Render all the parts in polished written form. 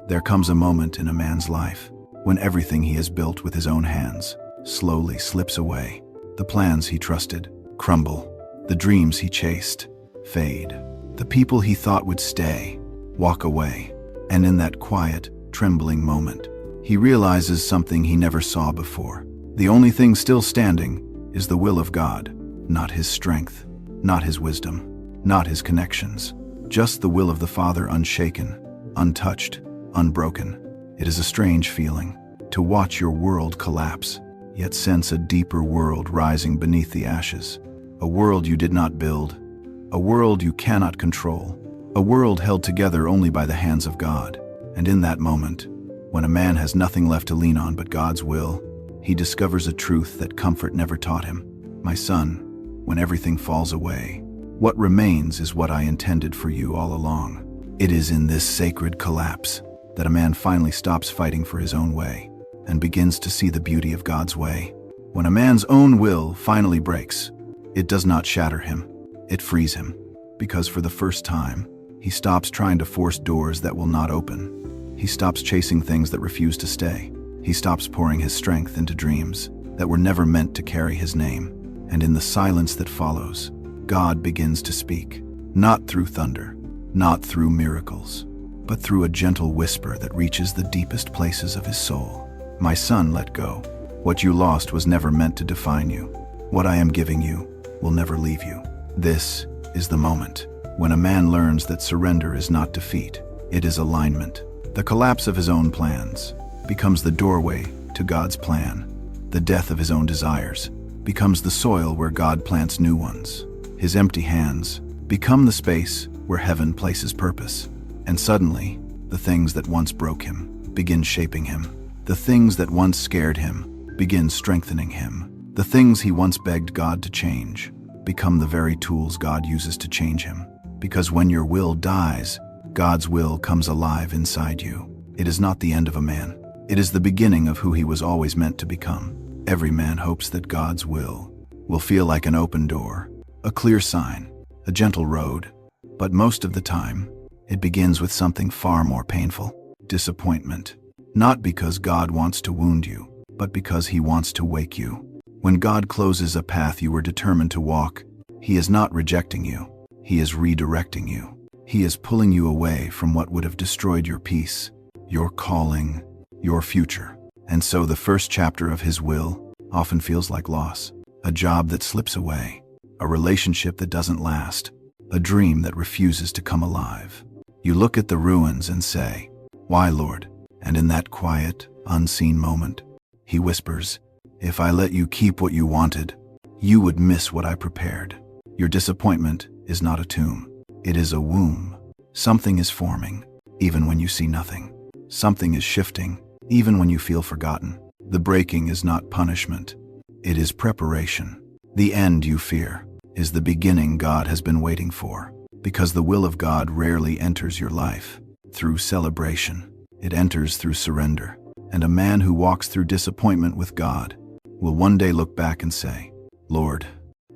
There comes a moment in a man's life when everything he has built with his own hands slowly slips away. The plans he trusted crumble. The dreams he chased fade. The people he thought would stay walk away. And in that quiet, trembling moment, he realizes something he never saw before. The only thing still standing is the will of God, not his strength, not his wisdom, not his connections, just the will of the Father, unshaken, untouched, unbroken. It is a strange feeling to watch your world collapse, yet sense a deeper world rising beneath the ashes. A world you did not build, a world you cannot control, a world held together only by the hands of God. And in that moment, when a man has nothing left to lean on but God's will, he discovers a truth that comfort never taught him. My son, when everything falls away, what remains is what I intended for you all along. It is in this sacred collapse that a man finally stops fighting for his own way and begins to see the beauty of God's way. When a man's own will finally breaks, it does not shatter him, it frees him, because for the first time, he stops trying to force doors that will not open. He stops chasing things that refuse to stay. He stops pouring his strength into dreams that were never meant to carry his name. And in the silence that follows, God begins to speak, not through thunder, not through miracles, but through a gentle whisper that reaches the deepest places of his soul. My son, let go. What you lost was never meant to define you. What I am giving you will never leave you. This is the moment when a man learns that surrender is not defeat, it is alignment. The collapse of his own plans becomes the doorway to God's plan. The death of his own desires becomes the soil where God plants new ones. His empty hands become the space where heaven places purpose. And suddenly, the things that once broke him begin shaping him. The things that once scared him begin strengthening him. The things he once begged God to change become the very tools God uses to change him. Because when your will dies, God's will comes alive inside you. It is not the end of a man. It is the beginning of who he was always meant to become. Every man hopes that God's will feel like an open door, a clear sign, a gentle road. But most of the time, it begins with something far more painful: disappointment. Not because God wants to wound you, but because he wants to wake you. When God closes a path you were determined to walk, he is not rejecting you. He is redirecting you. He is pulling you away from what would have destroyed your peace, your calling, your future. And so the first chapter of his will often feels like loss. A job that slips away, a relationship that doesn't last, a dream that refuses to come alive. You look at the ruins and say, "Why, Lord?" And in that quiet, unseen moment, he whispers, "If I let you keep what you wanted, you would miss what I prepared." Your disappointment is not a tomb. It is a womb. Something is forming, even when you see nothing. Something is shifting, even when you feel forgotten. The breaking is not punishment. It is preparation. The end you fear is the beginning God has been waiting for. Because the will of God rarely enters your life through celebration. It enters through surrender. And a man who walks through disappointment with God will one day look back and say, "Lord,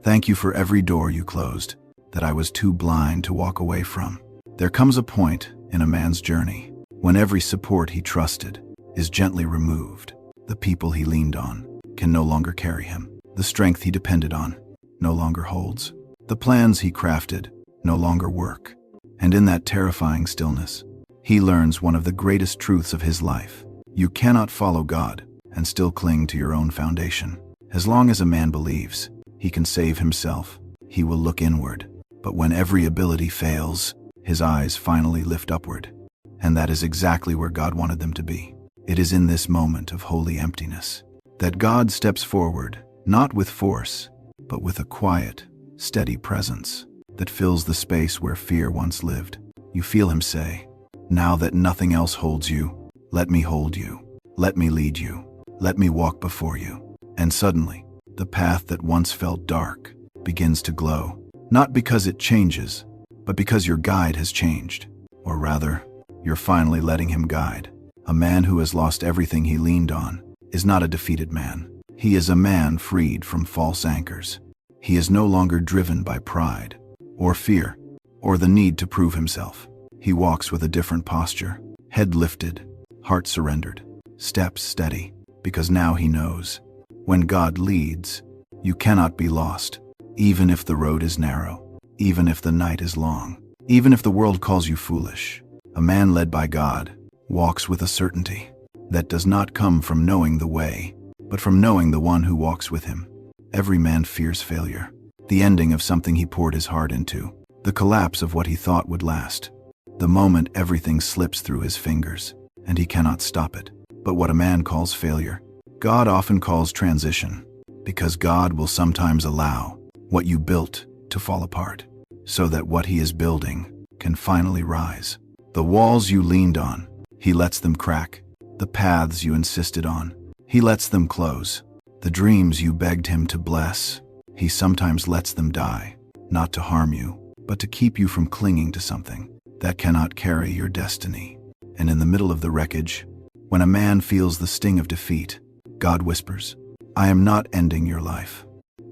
thank you for every door you closed that I was too blind to walk away from." There comes a point in a man's journey when every support he trusted is gently removed. The people he leaned on can no longer carry him. The strength he depended on no longer holds. The plans he crafted no longer work. And in that terrifying stillness, he learns one of the greatest truths of his life. You cannot follow God and still cling to your own foundation. As long as a man believes he can save himself, he will look inward. But when every ability fails, his eyes finally lift upward. And that is exactly where God wanted them to be. It is in this moment of holy emptiness that God steps forward, not with force, but with a quiet, steady presence that fills the space where fear once lived. You feel him say, "Now that nothing else holds you, let me hold you. Let me lead you. Let me walk before you." And suddenly, the path that once felt dark begins to glow, not because it changes, but because your guide has changed. Or rather, you're finally letting him guide. A man who has lost everything he leaned on is not a defeated man. He is a man freed from false anchors. He is no longer driven by pride, or fear, or the need to prove himself. He walks with a different posture. Head lifted, heart surrendered, steps steady, because now he knows. When God leads, you cannot be lost, even if the road is narrow, even if the night is long, even if the world calls you foolish. A man led by God walks with a certainty that does not come from knowing the way, but from knowing the one who walks with him. Every man fears failure, the ending of something he poured his heart into, the collapse of what he thought would last, the moment everything slips through his fingers, and he cannot stop it. But what a man calls failure, God often calls transition, because God will sometimes allow what you built to fall apart, so that what he is building can finally rise. The walls you leaned on, he lets them crack. The paths you insisted on, he lets them close. The dreams you begged him to bless, he sometimes lets them die, not to harm you, but to keep you from clinging to something that cannot carry your destiny. And in the middle of the wreckage, when a man feels the sting of defeat, God whispers, I am not ending your life.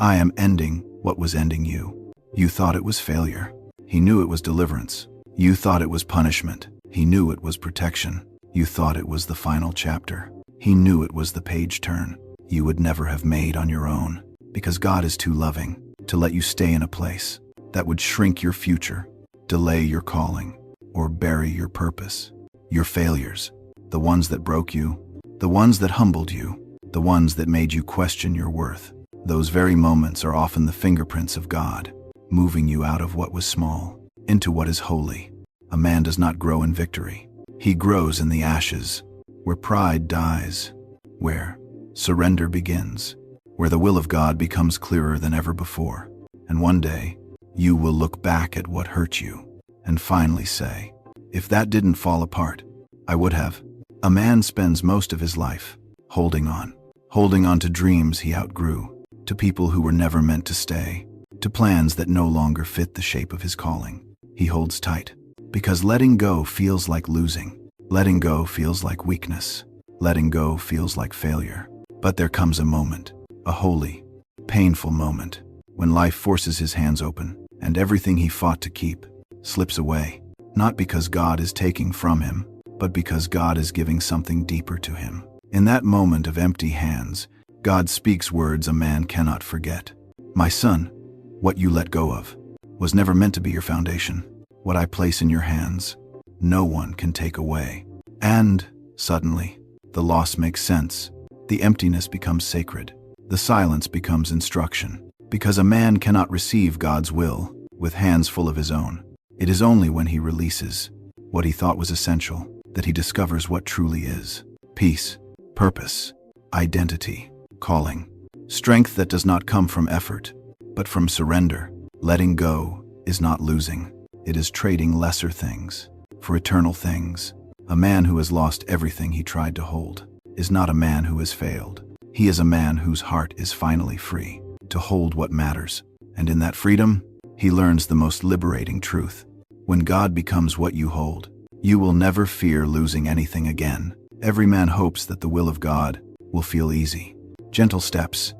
I am ending what was ending you. You thought it was failure. He knew it was deliverance. You thought it was punishment. He knew it was protection. You thought it was the final chapter. He knew it was the page turn you would never have made on your own, because God is too loving to let you stay in a place that would shrink your future, delay your calling, or bury your purpose. Your failures, the ones that broke you, the ones that humbled you, the ones that made you question your worth, those very moments are often the fingerprints of God, moving you out of what was small into what is holy. A man does not grow in victory. He grows in the ashes, where pride dies, where surrender begins, where the will of God becomes clearer than ever before. And one day, you will look back at what hurt you and finally say, if that didn't fall apart, I would have. A man spends most of his life holding on to dreams he outgrew, to people who were never meant to stay, to plans that no longer fit the shape of his calling. He holds tight, because letting go feels like losing. Letting go feels like weakness. Letting go feels like failure. But there comes a moment, a holy, painful moment, when life forces his hands open, and everything he fought to keep slips away, not because God is taking from him, but because God is giving something deeper to him. In that moment of empty hands, God speaks words a man cannot forget. My son, what you let go of was never meant to be your foundation. What I place in your hands, no one can take away. And, suddenly, the loss makes sense. The emptiness becomes sacred. The silence becomes instruction. Because a man cannot receive God's will with hands full of his own. It is only when he releases what he thought was essential that he discovers what truly is. Peace, purpose, identity, calling. Strength that does not come from effort, but from surrender. Letting go is not losing. It is trading lesser things for eternal things. A man who has lost everything he tried to hold is not a man who has failed. He is a man whose heart is finally free to hold what matters. And in that freedom, he learns the most liberating truth. When God becomes what you hold, you will never fear losing anything again. Every man hopes that the will of God will feel easy. Gentle steps,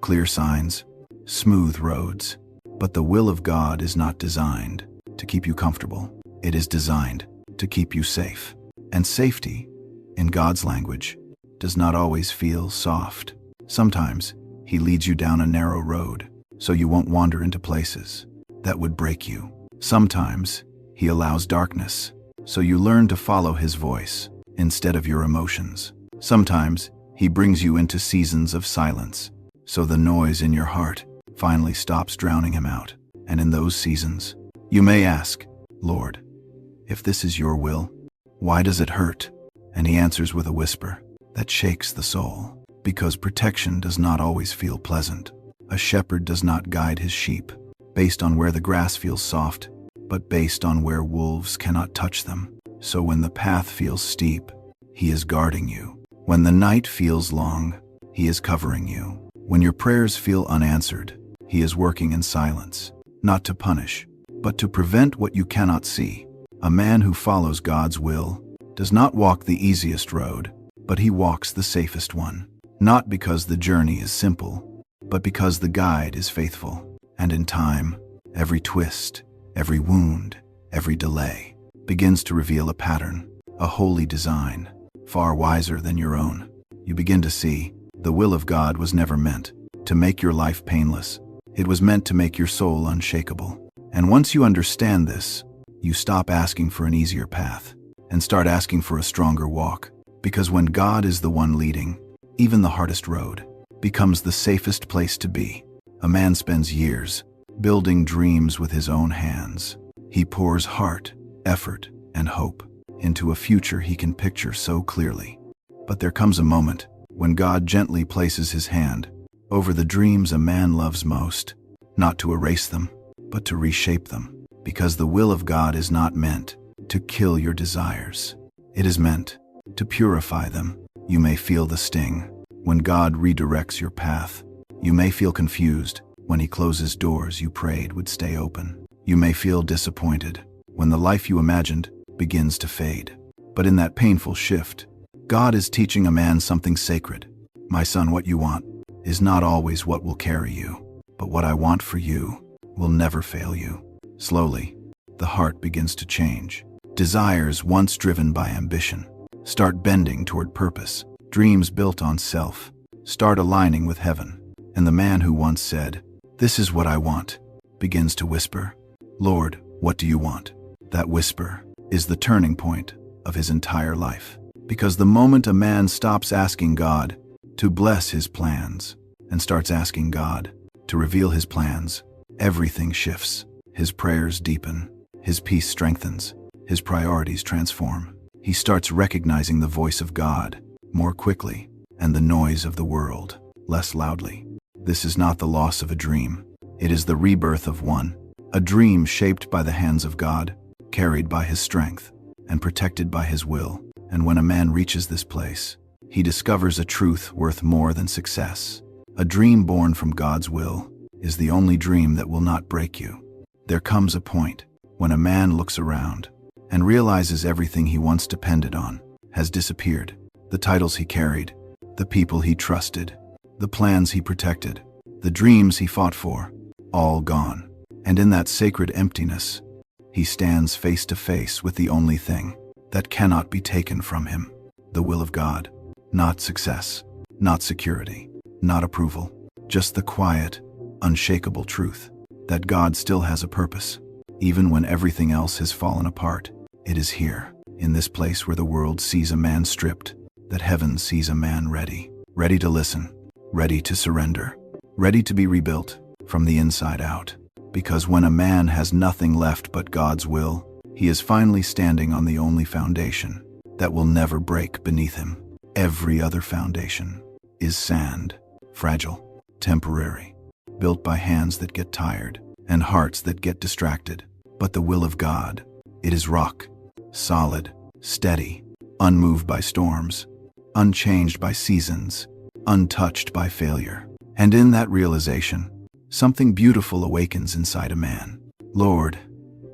clear signs, smooth roads. But the will of God is not designed to keep you comfortable. It is designed to keep you safe. And safety, in God's language, does not always feel soft. Sometimes he leads you down a narrow road so you won't wander into places that would break you. Sometimes he allows darkness so you learn to follow his voice instead of your emotions. Sometimes he brings you into seasons of silence so the noise in your heart finally stops drowning him out. And in those seasons, you may ask, Lord, if this is your will, why does it hurt? And he answers with a whisper that shakes the soul. Because protection does not always feel pleasant. A shepherd does not guide his sheep based on where the grass feels soft, but based on where wolves cannot touch them. So when the path feels steep, he is guarding you. When the night feels long, he is covering you. When your prayers feel unanswered, he is working in silence, not to punish, but to prevent what you cannot see. A man who follows God's will does not walk the easiest road, but he walks the safest one. Not because the journey is simple, but because the guide is faithful. And in time, every twist, every wound, every delay begins to reveal a a holy design, far wiser than your own. You begin to see, the will of God was never meant to make your life painless. It was meant to make your soul unshakable. And once you understand this, you stop asking for an easier path and start asking for a stronger walk. Because when God is the one leading, even the hardest road becomes the safest place to be. A man spends years building dreams with his own hands. He pours heart, effort, and hope into a future he can picture so clearly. But there comes a moment when God gently places his hand over the dreams a man loves most, not to erase them, but to reshape them. Because the will of God is not meant to kill your desires. It is meant to purify them. You may feel the sting when God redirects your path. You may feel confused when he closes doors you prayed would stay open. You may feel disappointed when the life you imagined begins to fade. But in that painful shift, God is teaching a man something sacred. My son, what you want is not always what will carry you, but what I want for you will never fail you. Slowly, the heart begins to change. Desires once driven by ambition start bending toward purpose. Dreams built on self start aligning with heaven. And the man who once said, "This is what I want," begins to whisper, "Lord, what do you want?" That whisper is the turning point of his entire life. Because the moment a man stops asking God to bless his plans and starts asking God to reveal his plans, everything shifts. His prayers deepen, his peace strengthens, his priorities transform. He starts recognizing the voice of God more quickly and the noise of the world less loudly. This is not the loss of a dream. It is the rebirth of one, a dream shaped by the hands of God, carried by his strength, and protected by his will. And when a man reaches this place, he discovers a truth worth more than success. A dream born from God's will is the only dream that will not break you. There comes a point when a man looks around and realizes everything he once depended on has disappeared. The titles he carried, the people he trusted, the plans he protected, the dreams he fought for, all gone. And in that sacred emptiness, he stands face to face with the only thing that cannot be taken from him, the will of God. Not success, not security, not approval, just the quiet, unshakable truth that God still has a purpose. Even when everything else has fallen apart, it is here, in this place where the world sees a man stripped, that heaven sees a man ready to listen, ready to surrender, ready to be rebuilt from the inside out. Because when a man has nothing left but God's will, he is finally standing on the only foundation that will never break beneath him. Every other foundation is sand, fragile, temporary, built by hands that get tired and hearts that get distracted. But the will of God, it is rock, solid, steady, unmoved by storms, unchanged by seasons, untouched by failure. And in that realization, something beautiful awakens inside a man. Lord,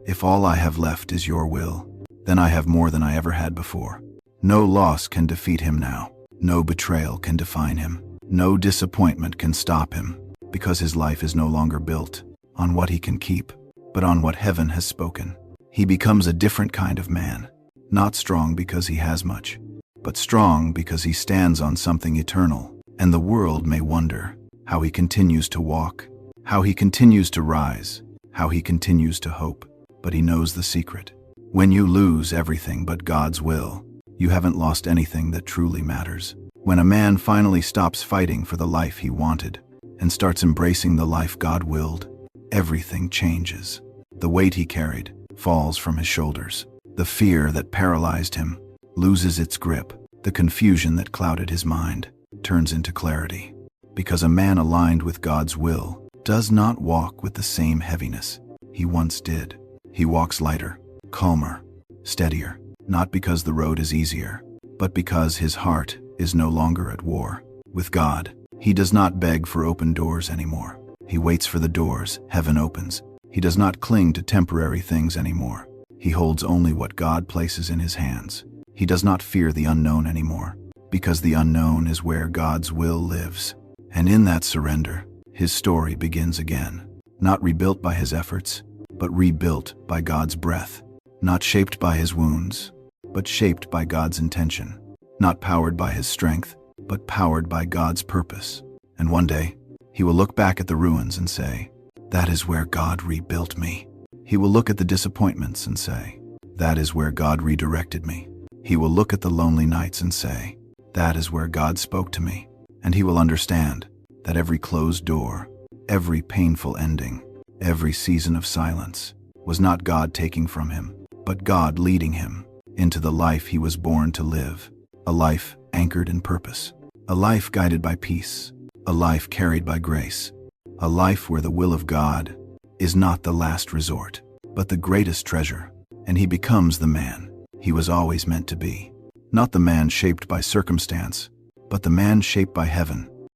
if all I have left is your will, then I have more than I ever had before. No loss can defeat him now. No betrayal can define him. No disappointment can stop him, because his life is no longer built on what he can keep, but on what heaven has spoken. He becomes a different kind of man, not strong because he has much, but strong because he stands on something eternal. And the world may wonder how he continues to walk, how he continues to rise, how he continues to hope. But he knows the secret. When you lose everything but God's will, you haven't lost anything that truly matters. When a man finally stops fighting for the life he wanted and starts embracing the life God willed, everything changes. The weight he carried falls from his shoulders. The fear that paralyzed him loses its grip. The confusion that clouded his mind turns into clarity. Because a man aligned with God's will does not walk with the same heaviness he once did. He walks lighter, calmer, steadier, not because the road is easier, but because his heart is no longer at war with God. He does not beg for open doors anymore. He waits for the doors heaven opens. He does not cling to temporary things anymore. He holds only what God places in his hands. He does not fear the unknown anymore, because the unknown is where God's will lives. And in that surrender, his story begins again, not rebuilt by his efforts, but rebuilt by God's breath, not shaped by his wounds, but shaped by God's intention. Not powered by his strength, but powered by God's purpose. And one day, he will look back at the ruins and say, "That is where God rebuilt me." He will look at the disappointments and say, "That is where God redirected me." He will look at the lonely nights and say, "That is where God spoke to me." And he will understand that every closed door, every painful ending, every season of silence was not God taking from him, but God leading him into the life he was born to live. A life anchored in purpose. A life guided by peace. A life carried by grace. A life where the will of God is not the last resort, but the greatest treasure. And he becomes the man he was always meant to be. Not the man shaped by circumstance, but the man shaped by heaven.